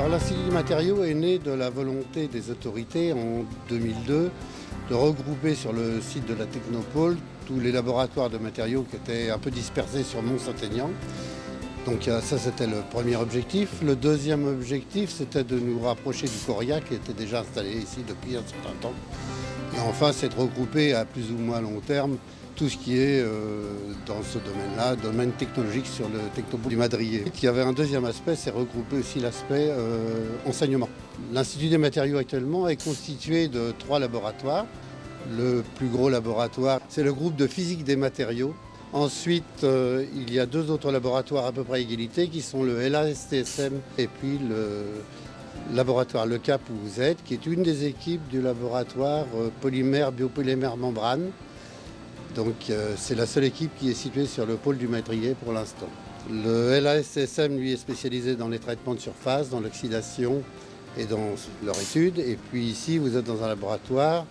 Alors l'Institut des matériaux est né de la volonté des autorités en 2002 de regrouper sur le site de la Technopole tous les laboratoires de matériaux qui étaient un peu dispersés sur Mont-Saint-Aignan. Donc ça c'était le premier objectif. Le deuxième objectif c'était de nous rapprocher du Coria qui était déjà installé ici depuis un certain temps. Et enfin c'est de regrouper à plus ou moins long terme tout ce qui est dans ce domaine-là, domaine technologique sur le Technopole du Madrier. Il y avait un deuxième aspect, c'est regrouper aussi l'aspect enseignement. L'Institut des matériaux actuellement est constitué de 3 laboratoires. Le plus gros laboratoire, c'est le groupe de physique des matériaux. Ensuite, il y a 2 autres laboratoires à peu près à égalité qui sont le LASTSM et puis le laboratoire Le Cap où vous êtes, qui est une des équipes du laboratoire polymère, biopolymère membrane. Donc c'est la seule équipe qui est située sur le pôle du Madrier pour l'instant. Le LASTSM, lui, est spécialisé dans les traitements de surface, dans l'oxydation et dans leur étude. Et puis ici, vous êtes dans un laboratoire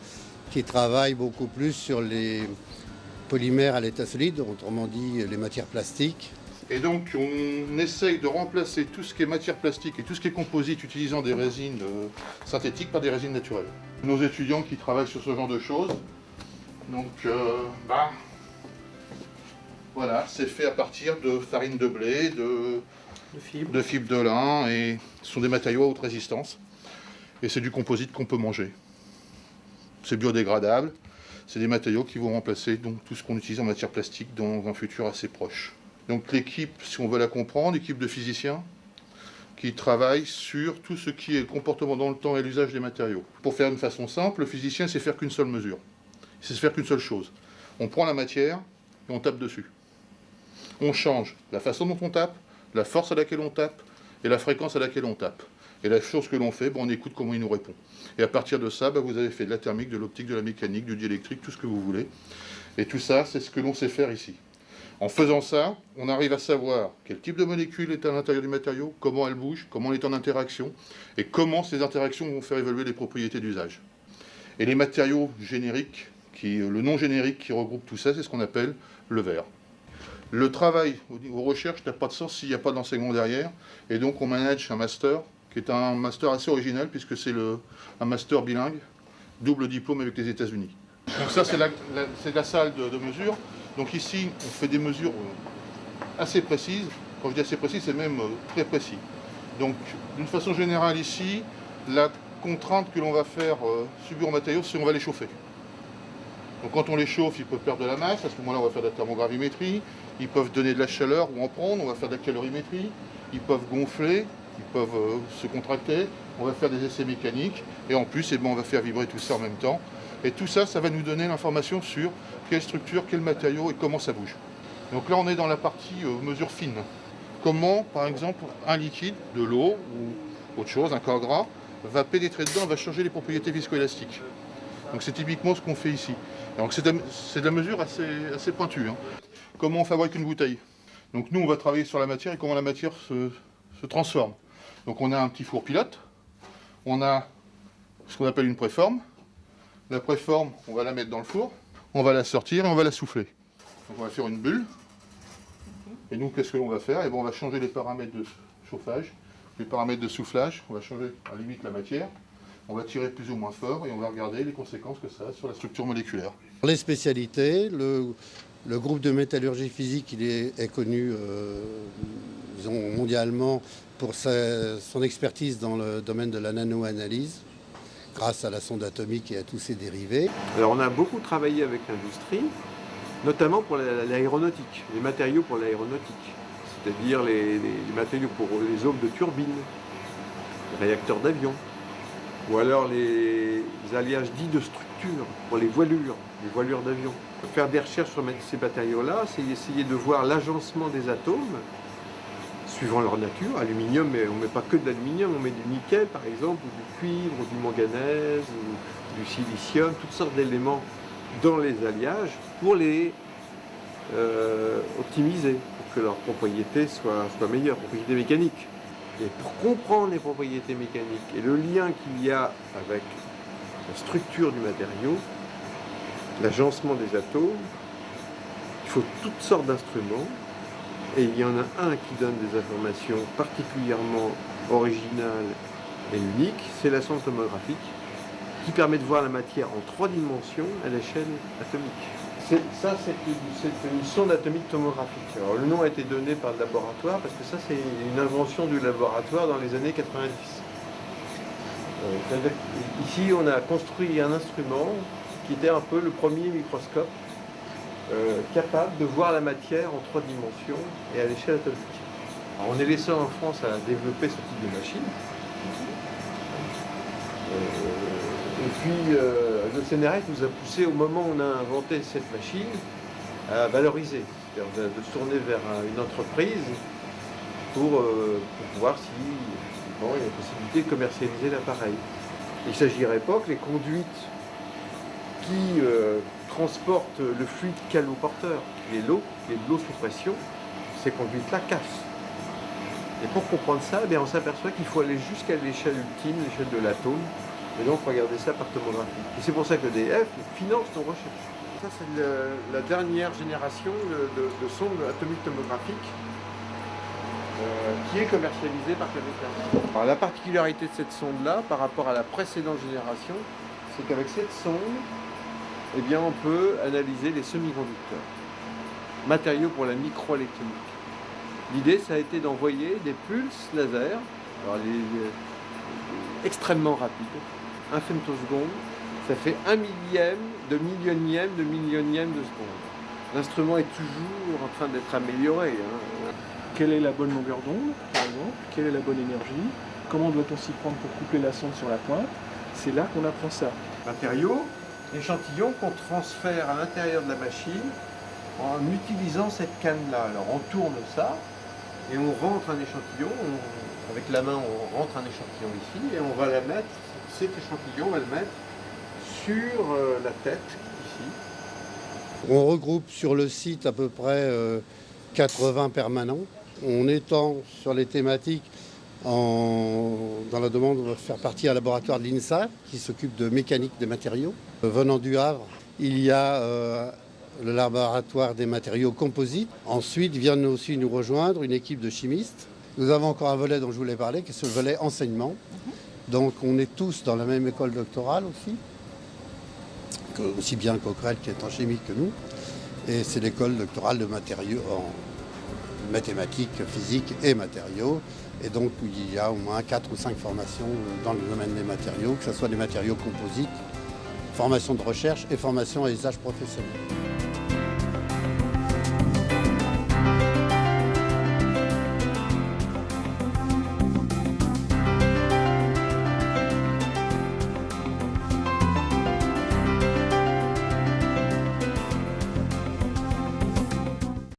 qui travaille beaucoup plus sur les polymères à l'état solide, autrement dit les matières plastiques. Et donc on essaye de remplacer tout ce qui est matière plastique et tout ce qui est composite utilisant des résines synthétiques par des résines naturelles. Nos étudiants qui travaillent sur ce genre de choses, donc voilà, c'est fait à partir de farine de blé, de fibres de lin, et ce sont des matériaux à haute résistance. Et c'est du composite qu'on peut manger. C'est biodégradable, c'est des matériaux qui vont remplacer donc, tout ce qu'on utilise en matière plastique dans un futur assez proche. Donc l'équipe, si on veut la comprendre, l'équipe de physiciens qui travaille sur tout ce qui est le comportement dans le temps et l'usage des matériaux. Pour faire une façon simple, le physicien sait faire qu'une seule mesure. Il sait faire qu'une seule chose. On prend la matière et on tape dessus. On change la façon dont on tape, la force à laquelle on tape et la fréquence à laquelle on tape. Et la chose que l'on fait, on écoute comment il nous répond. Et à partir de ça, vous avez fait de la thermique, de l'optique, de la mécanique, du diélectrique, tout ce que vous voulez. Et tout ça, c'est ce que l'on sait faire ici. En faisant ça, on arrive à savoir quel type de molécule est à l'intérieur du matériau, comment elle bouge, comment elle est en interaction, et comment ces interactions vont faire évoluer les propriétés d'usage. Et les matériaux génériques, le nom générique qui regroupe tout ça, c'est ce qu'on appelle le verre. Le travail aux recherches n'a pas de sens s'il n'y a pas d'enseignement derrière, et donc on manage un master, qui est un master assez original, puisque c'est un master bilingue, double diplôme avec les États-Unis. Donc ça, c'est la salle de mesure. Donc ici, on fait des mesures assez précises. Quand je dis assez précises, c'est même très précis. Donc, d'une façon générale ici, la contrainte que l'on va faire subir aux matériaux, c'est qu'on va les chauffer. Donc quand on les chauffe, ils peuvent perdre de la masse. À ce moment-là, on va faire de la thermogravimétrie. Ils peuvent donner de la chaleur ou en prendre. On va faire de la calorimétrie. Ils peuvent gonfler. Ils peuvent se contracter. On va faire des essais mécaniques. Et en plus, on va faire vibrer tout ça en même temps. Et tout ça, ça va nous donner l'information sur quelle structure, quel matériau et comment ça bouge. Donc là, on est dans la partie mesure fine. Comment, par exemple, un liquide, de l'eau ou autre chose, un corps gras, va pénétrer dedans, va changer les propriétés viscoélastiques. Donc c'est typiquement ce qu'on fait ici. Donc c'est de la mesure assez pointue. Comment on fabrique une bouteille? Donc nous, on va travailler sur la matière et comment la matière se transforme. Donc on a un petit four pilote, on a ce qu'on appelle une préforme. La préforme, on va la mettre dans le four, on va la sortir et on va la souffler. Donc on va faire une bulle. Et nous, qu'est-ce que l'on va faire? On va changer les paramètres de chauffage, les paramètres de soufflage, on va changer à la limite la matière. On va tirer plus ou moins fort et on va regarder les conséquences que ça a sur la structure moléculaire. Les spécialités, le groupe de métallurgie physique il est connu mondialement pour son expertise dans le domaine de la nanoanalyse, grâce à la sonde atomique et à tous ses dérivés. Alors on a beaucoup travaillé avec l'industrie, notamment pour l'aéronautique, les matériaux pour l'aéronautique, c'est-à-dire les matériaux pour les aubes de turbines, les réacteurs d'avion, ou alors les alliages dits de structure pour les voilures d'avion. Faire des recherches sur ces matériaux-là, c'est essayer de voir l'agencement des atomes, suivant leur nature. Aluminium, mais on ne met pas que de l'aluminium, on met du nickel par exemple, ou du cuivre, ou du manganèse, ou du silicium, toutes sortes d'éléments dans les alliages pour les optimiser, pour que leurs propriétés soient meilleures, propriétés mécaniques. Et pour comprendre les propriétés mécaniques et le lien qu'il y a avec la structure du matériau, l'agencement des atomes, il faut toutes sortes d'instruments Et il y en a un qui donne des informations particulièrement originales et uniques, c'est la sonde tomographique, qui permet de voir la matière en 3 dimensions à l'échelle atomique. Ça, c'est une sonde atomique tomographique. Alors, le nom a été donné par le laboratoire parce que ça, c'est une invention du laboratoire dans les années 90. Ici, on a construit un instrument qui était un peu le premier microscope capable de voir la matière en 3 dimensions et à l'échelle atomique. Alors, on est les seuls en France à développer ce type de machine. Et puis, le CNRS nous a poussé, au moment où on a inventé cette machine, à valoriser, c'est-à-dire de se tourner vers une entreprise pour voir si il y a la possibilité de commercialiser l'appareil. Il ne s'agirait pas que les conduites qui transportent le fluide caloporteur, qui est l'eau sous pression, ces conduites-là cassent. Et pour comprendre ça, on s'aperçoit qu'il faut aller jusqu'à l'échelle ultime, l'échelle de l'atome, et donc regarder ça par tomographie. Et c'est pour ça que EDF finance nos recherches. Ça, c'est la dernière génération de sondes atomiques tomographiques qui est commercialisée par Cameca. Alors, la particularité de cette sonde-là, par rapport à la précédente génération, c'est qu'avec cette sonde, on peut analyser les semi-conducteurs, matériaux pour la microélectronique. L'idée, ça a été d'envoyer des pulses laser, extrêmement rapides, 1 femtoseconde, ça fait 1 millième de millionième de seconde. L'instrument est toujours en train d'être amélioré. Quelle est la bonne longueur d'onde, par exemple? Quelle est la bonne énergie? Comment doit-on s'y prendre pour coupler la sonde sur la pointe? C'est là qu'on apprend ça. Matériaux, échantillons qu'on transfère à l'intérieur de la machine en utilisant cette canne-là. Alors on tourne ça et on rentre un échantillon, avec la main on rentre un échantillon ici et on va la mettre, cet échantillon on va le mettre sur la tête ici. On regroupe sur le site à peu près 80 permanents. On étend sur les thématiques dans la demande de faire partie d'un laboratoire de l'INSA qui s'occupe de mécanique des matériaux. Venant du Havre, il y a le laboratoire des matériaux composites. Ensuite viennent aussi nous rejoindre une équipe de chimistes. Nous avons encore un volet dont je voulais parler, qui est ce volet enseignement. Donc on est tous dans la même école doctorale aussi, aussi bien Coquerel qui est en chimie que nous. Et c'est l'école doctorale de matériaux en mathématiques, physique et matériaux. Et donc il y a au moins 4 ou 5 formations dans le domaine des matériaux, que ce soit des matériaux composites, formation de recherche et formation à usage professionnel.